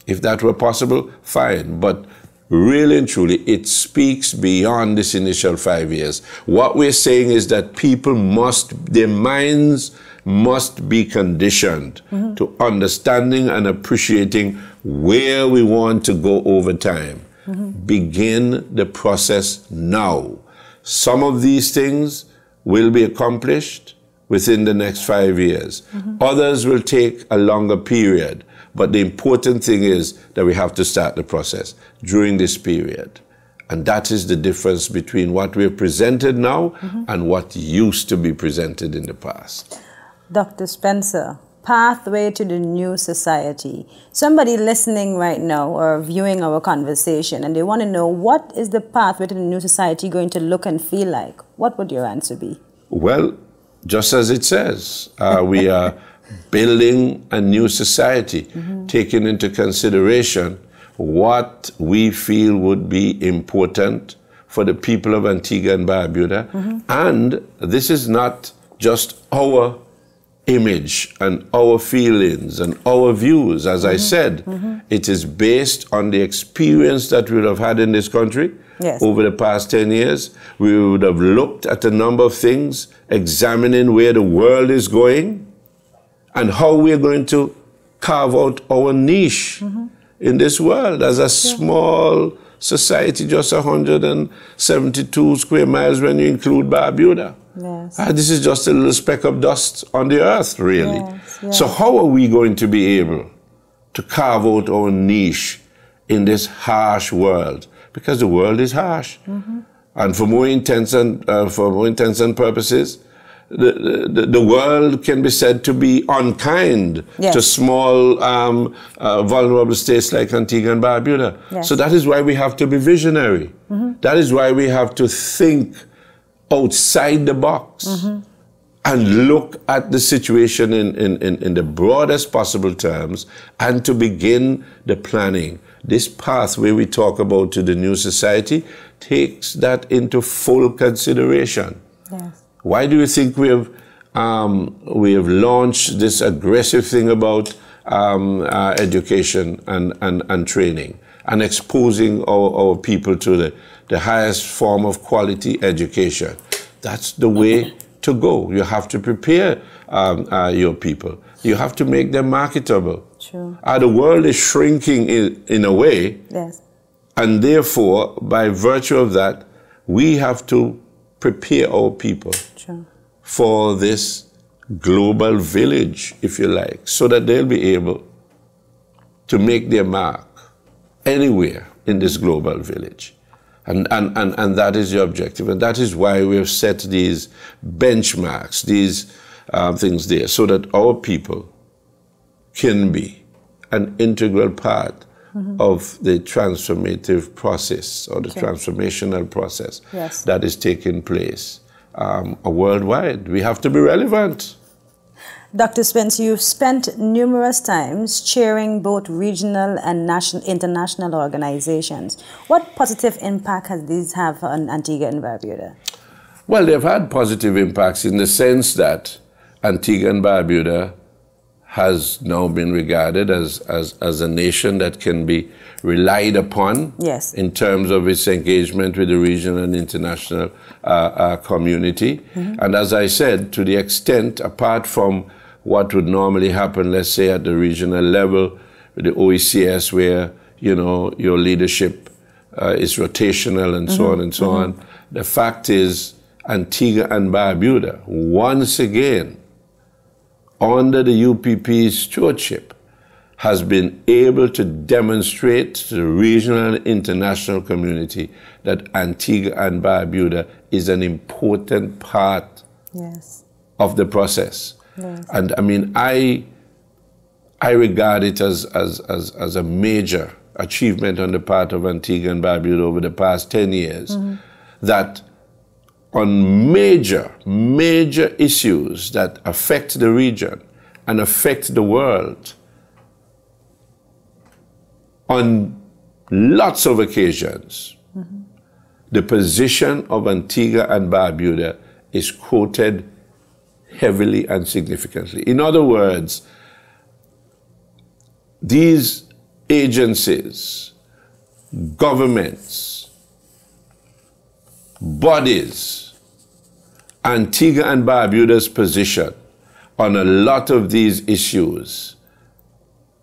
B: If that were possible, fine. But really and truly, it speaks beyond this initial 5 years. What we're saying is that people their minds must be conditioned to understanding and appreciating where we want to go over time. Begin the process now. Some of these things will be accomplished within the next 5 years. Others will take a longer period. But the important thing is that we have to start the process during this period. And that is the difference between what we've presented now and what used to be presented in the past.
A: Dr. Spencer, pathway to the new society. Somebody listening right now or viewing our conversation, and they want to know, what is the pathway to the new society going to look and feel like? What would your answer be?
B: Well, just as it says, we are building a new society, taking into consideration what we feel would be important for the people of Antigua and Barbuda. And this is not just our image and our feelings and our views. As I said, it is based on the experience that we would have had in this country over the past 10 years. We would have looked at a number of things, examining where the world is going and how we're going to carve out our niche in this world as a small society, just 172 square miles when you include Barbuda. This is just a little speck of dust on the earth, really. So how are we going to be able to carve out our niche in this harsh world? Because the world is harsh. And for more intents and purposes, the world can be said to be unkind to small, vulnerable states like Antigua and Barbuda. So that is why we have to be visionary. That is why we have to think outside the box and look at the situation in the broadest possible terms and to begin the planning. This pathway we talk about to the new society takes that into full consideration. Why do you think we have launched this aggressive thing about education and training and exposing our people to the highest form of quality education? That's the way to go. You have to prepare your people. You have to make them marketable. The world is shrinking in a way, and therefore, by virtue of that, we have to prepare our people for this global village, if you like, so that they'll be able to make their mark anywhere in this global village. And that is the objective. And that is why we have set these benchmarks, these things there, so that our people can be an integral part of the transformative process or the transformational process that is taking place worldwide. We have to be relevant.
A: Dr. Spencer, you've spent numerous times chairing both regional and international organizations. What positive impact has these had on Antigua and Barbuda?
B: Well, they've had positive impacts in the sense that Antigua and Barbuda has now been regarded as a nation that can be relied upon in terms of its engagement with the regional and international community. And as I said, to the extent, apart from what would normally happen, let's say at the regional level, with the OECS, where, you know, your leadership is rotational and so on and so on, the fact is Antigua and Barbuda, once again, under the UPP's stewardship, has been able to demonstrate to the regional and international community that Antigua and Barbuda is an important part of the process. And I mean, I regard it as a major achievement on the part of Antigua and Barbuda over the past 10 years, that on major issues that affect the region and affect the world, on lots of occasions, the position of Antigua and Barbuda is quoted heavily and significantly. In other words, these agencies, governments, bodies, Antigua and Barbuda's position on a lot of these issues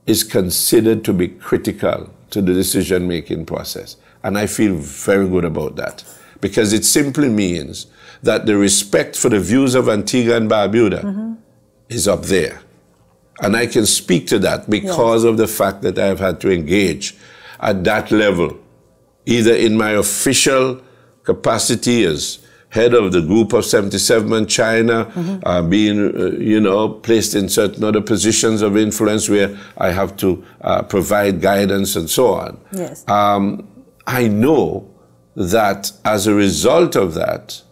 B: is considered to be critical to the decision-making process. And I feel very good about that, because it simply means that the respect for the views of Antigua and Barbuda is up there. And I can speak to that because of the fact that I've had to engage at that level, either in my official capacity as head of the Group of 77 in China, being, you know, placed in certain other positions of influence where I have to provide guidance and so on. I know that as a result of that,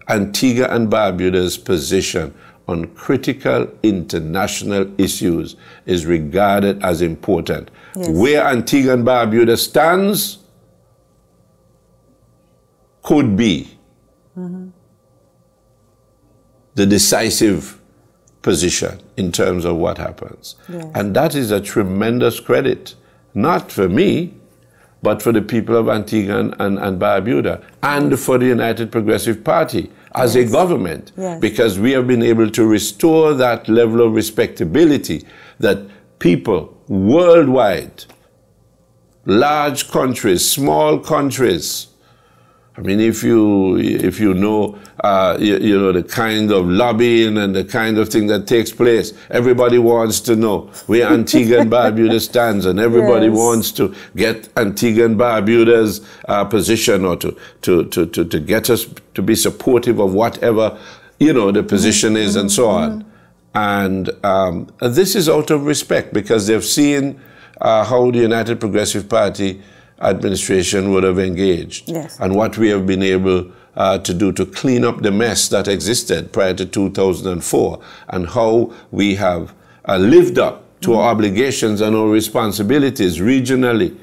B: Antigua and Barbuda's position on critical international issues is regarded as important. Where Antigua and Barbuda stands could be the decisive position in terms of what happens.
A: Yes.
B: And that is a tremendous credit, not for me, but for the people of Antigua and Barbuda, and for the United Progressive Party as a government, because we have been able to restore that level of respectability that people worldwide, large countries, small countries, I mean, if you know, you know, the kind of lobbying and the kind of thing that takes place, everybody wants to know where Antigua and Barbuda stands, and everybody wants to get Antigua and Barbuda's position, or to get us to be supportive of whatever, you know, the position is, and so on. And this is out of respect, because they've seen how the United Progressive Party administration would have engaged, and what we have been able to do to clean up the mess that existed prior to 2004, and how we have lived up to our obligations and our responsibilities regionally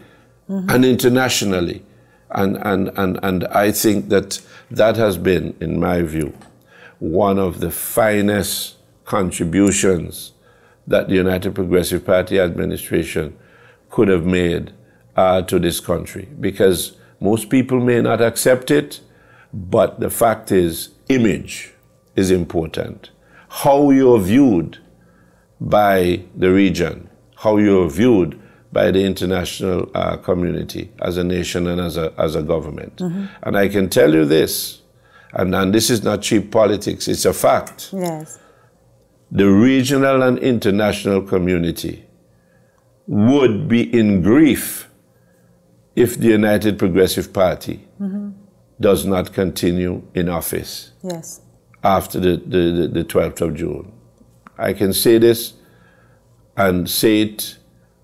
B: and internationally. And I think that that has been, in my view, one of the finest contributions that the United Progressive Party administration could have made to this country, because most people may not accept it, but the fact is, image is important. How you're viewed by the region, how you're viewed by the international community as a nation and as a government. And I can tell you this, and this is not cheap politics, it's a fact.
A: Yes.
B: The regional and international community would be in grief if the United Progressive Party does not continue in office after the 12th of June. I can say this and say it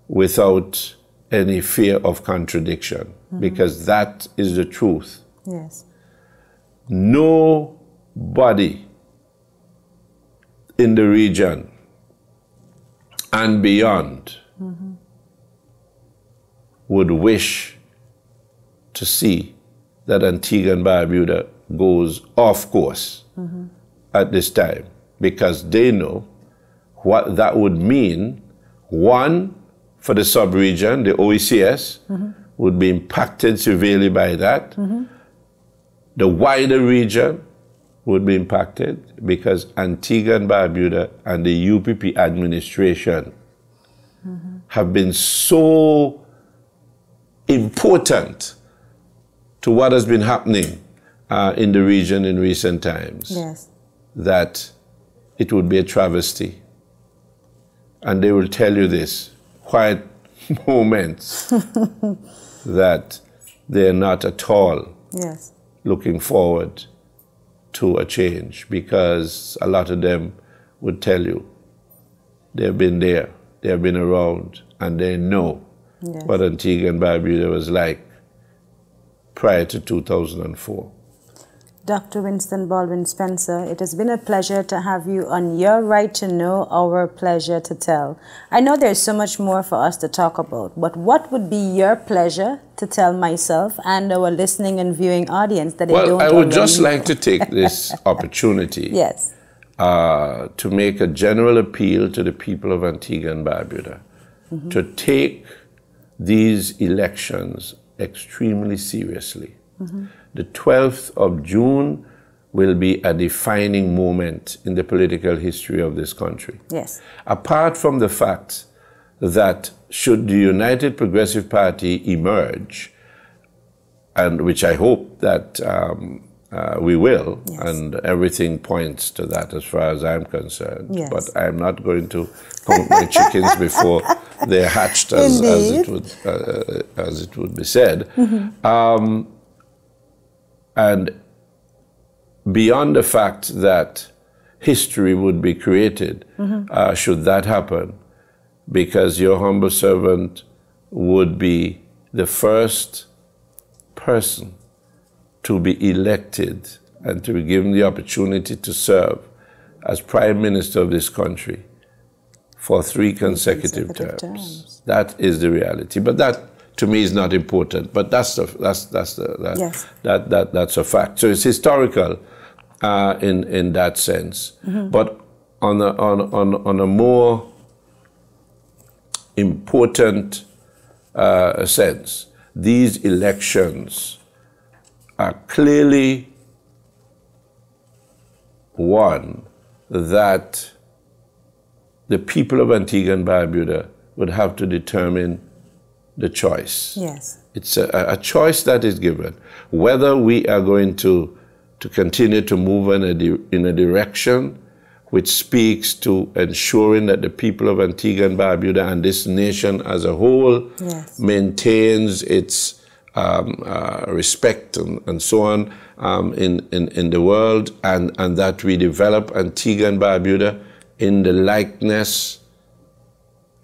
B: without any fear of contradiction, because that is the truth.
A: Yes.
B: Nobody in the region and beyond would wish to see that Antigua and Barbuda goes off course at this time, because they know what that would mean. One, for the sub-region, the OECS would be impacted severely by that. The wider region would be impacted, because Antigua and Barbuda and the UPP administration have been so important to what has been happening in the region in recent times, that it would be a travesty. And they will tell you this, quiet moments, that they're not at all looking forward to a change, because a lot of them would tell you they've been there, they've been around, and they know what Antigua and Barbuda was like prior to 2004.
A: Dr. Winston Baldwin-Spencer, it has been a pleasure to have you on Your Right to Know, Our Pleasure to Tell. I know there's so much more for us to talk about, but what would be your pleasure to tell myself and our listening and viewing audience that they don't
B: I would just
A: know?
B: like to take this opportunity to make a general appeal to the people of Antigua and Barbuda to take these elections extremely seriously. The 12th of June will be a defining moment in the political history of this country. Apart from the fact that should the United Progressive Party emerge, and which I hope that we will, and everything points to that as far as I'm concerned, but I'm not going to count my chickens before they're hatched, as it would be said. And beyond the fact that history would be created, should that happen, because your humble servant would be the first person to be elected and to be given the opportunity to serve as Prime Minister of this country for 3 consecutive terms. That is the reality. But that to me is not important. But that's a fact. So it's historical in that sense. But on a more important sense, these elections are clearly one that the people of Antigua and Barbuda would have to determine the choice.
A: Yes.
B: It's a choice that is given. Whether we are going to continue to move in a direction which speaks to ensuring that the people of Antigua and Barbuda and this nation as a whole maintains its respect and so on in the world, and that we develop Antigua and Barbuda in the likeness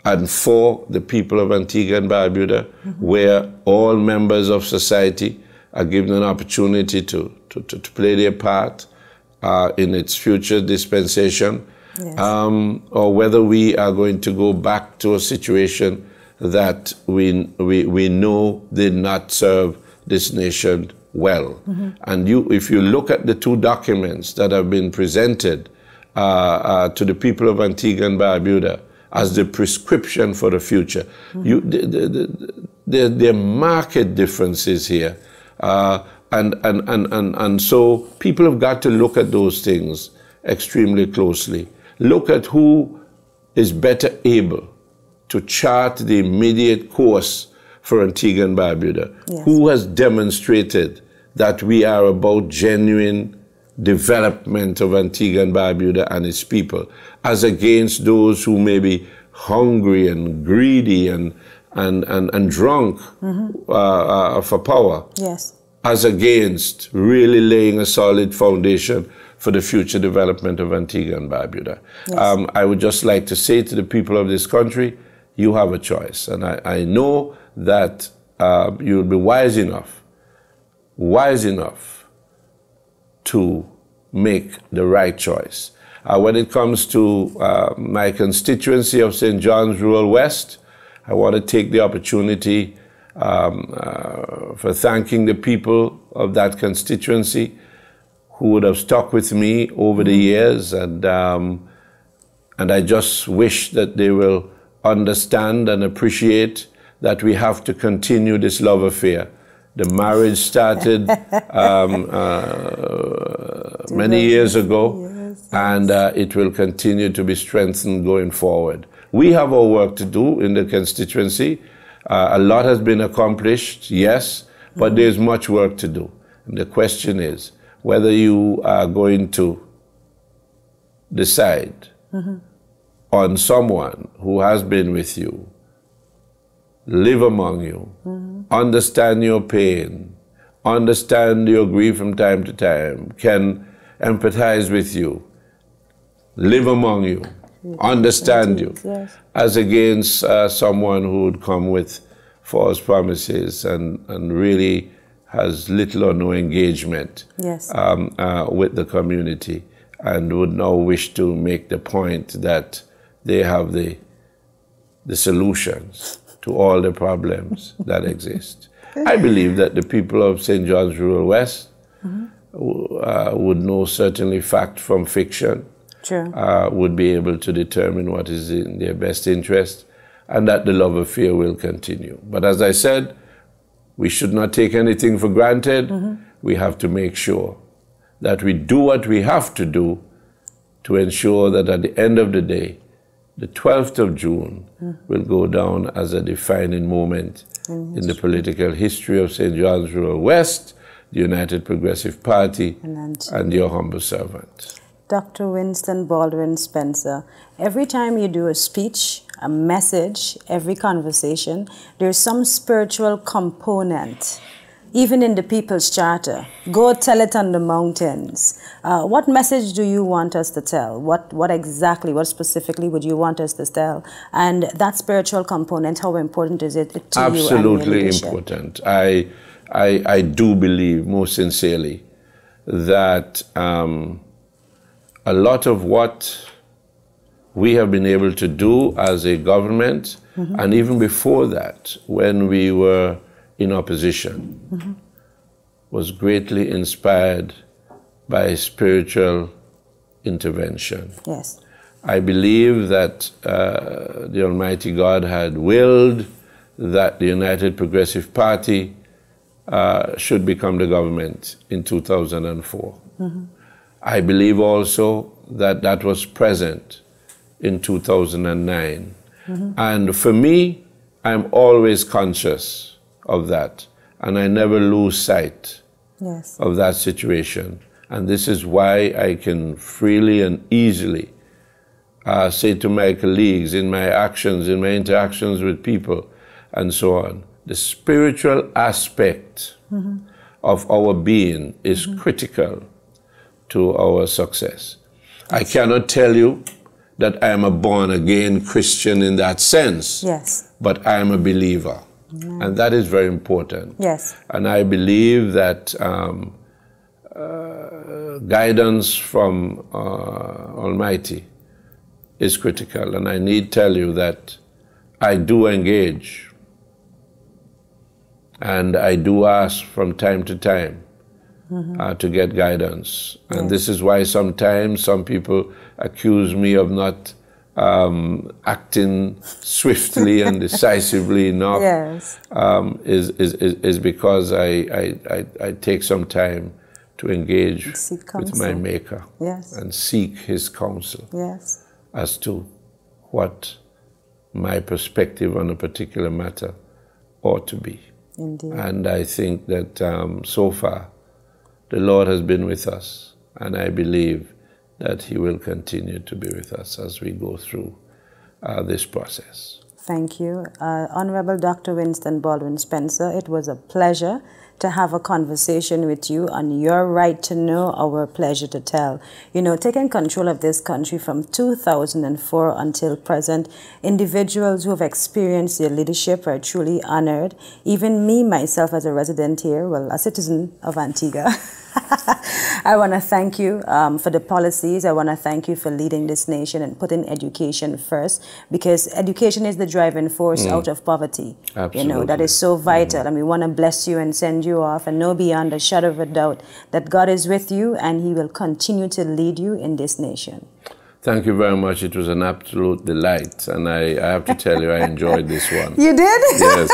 B: and for the people of Antigua and Barbuda, where all members of society are given an opportunity to play their part in its future dispensation, or whether we are going to go back to a situation that we know did not serve this nation well. And if you look at the two documents that have been presented to the people of Antigua and Barbuda as the prescription for the future, there are marked differences here. And so people have got to look at those things extremely closely. Look at who is better able to chart the immediate course for Antigua and Barbuda. Who has demonstrated that we are about genuine development of Antigua and Barbuda and its people, as against those who may be hungry and greedy and drunk for power.
A: Yes.
B: As against really laying a solid foundation for the future development of Antigua and Barbuda. Yes. I would just like to say to the people of this country, you have a choice. And I know that you'll be wise enough to make the right choice. When it comes to my constituency of St. John's Rural West, I want to take the opportunity for thanking the people of that constituency who would have stuck with me over the years, and I just wish that they will understand and appreciate that we have to continue this love affair. The marriage started many years ago, and it will continue to be strengthened going forward. We have our work to do in the constituency. A lot has been accomplished, yes, but there's much work to do. And the question is whether you are going to decide on someone who has been with you, live among you, understand your pain, understand your grief from time to time, can empathize with you, live among you, understand you, as against someone who would come with false promises and really has little or no engagement with the community, and would now wish to make the point that they have the solutions to all the problems that exist. I believe that the people of St. John's Rural West would know certainly fact from fiction, would be able to determine what is in their best interest, and that the love affair will continue. But as I said, we should not take anything for granted. We have to make sure that we do what we have to do to ensure that at the end of the day, the 12th of June will go down as a defining moment in the political history of St. John's Rural West, the United Progressive Party, and your humble servant.
A: Dr. Winston Baldwin Spencer, every time you do a speech, a message, every conversation, there's some spiritual component, even in the People's Charter. Go tell it on the mountains. What message do you want us to tell? What specifically would you want us to tell? And that spiritual component, how important is it to you?
B: Absolutely important. I do believe most sincerely that a lot of what we have been able to do as a government And even before that, when we were in opposition, was greatly inspired by spiritual intervention.
A: Yes.
B: I believe that the Almighty God had willed that the United Progressive Party should become the government in 2004. I believe also that that was present in 2009. And for me, I'm always conscious of that, and I never lose sight of that situation. And this is why I can freely and easily say to my colleagues in my actions, in my interactions with people, and so on, the spiritual aspect of our being is critical to our success. I cannot tell you that I am a born-again Christian in that sense, but I am a believer. And that is very important. And I believe that guidance from Almighty is critical. And I need tell you that I do engage, and I do ask from time to time to get guidance. And this is why sometimes some people accuse me of not acting swiftly and decisively enough. Is because I take some time to engage with my Maker and seek His counsel as to what my perspective on a particular matter ought to be. And I think that so far the Lord has been with us, and I believe that He will continue to be with us as we go through this process.
A: Thank you. Honorable Dr. Winston Baldwin Spencer, it was a pleasure to have a conversation with you on Your Right to Know, Our Pleasure to Tell. You know, taking control of this country from 2004 until present, individuals who have experienced your leadership are truly honored. Even me, myself, as a resident here, well, a citizen of Antigua, I want to thank you for the policies. I want to thank you for leading this nation and putting education first, because education is the driving force out of poverty.
B: Absolutely.
A: You know, that is so vital. And we want to bless you and send you off and know beyond a shadow of a doubt that God is with you and He will continue to lead you in this nation.
B: Thank you very much. It was an absolute delight. And I have to tell you, I enjoyed this one.
A: You did?
B: Yes.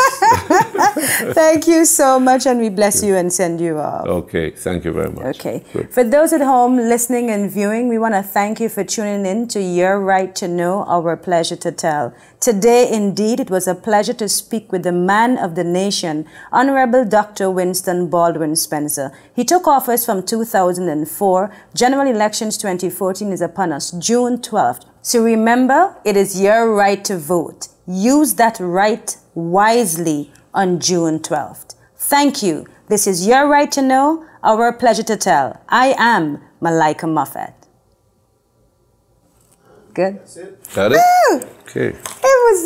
A: Thank you so much, and we bless you and send you off.
B: Okay. Thank you very much.
A: Okay.
B: Good.
A: For those at home listening and viewing, we want to thank you for tuning in to Your Right to Know, Our Pleasure to Tell. Today, indeed, it was a pleasure to speak with the man of the nation, Honorable Dr. Winston Baldwin Spencer. He took office from 2004. General elections 2014 is upon us, June 12th. So remember, it is your right to vote. Use that right wisely on June 12th. Thank you. This is Your Right to Know, Our Pleasure to Tell. I am Malika Moffat. Good?
B: That's it. Got it?
A: Woo!
B: Okay.
A: It was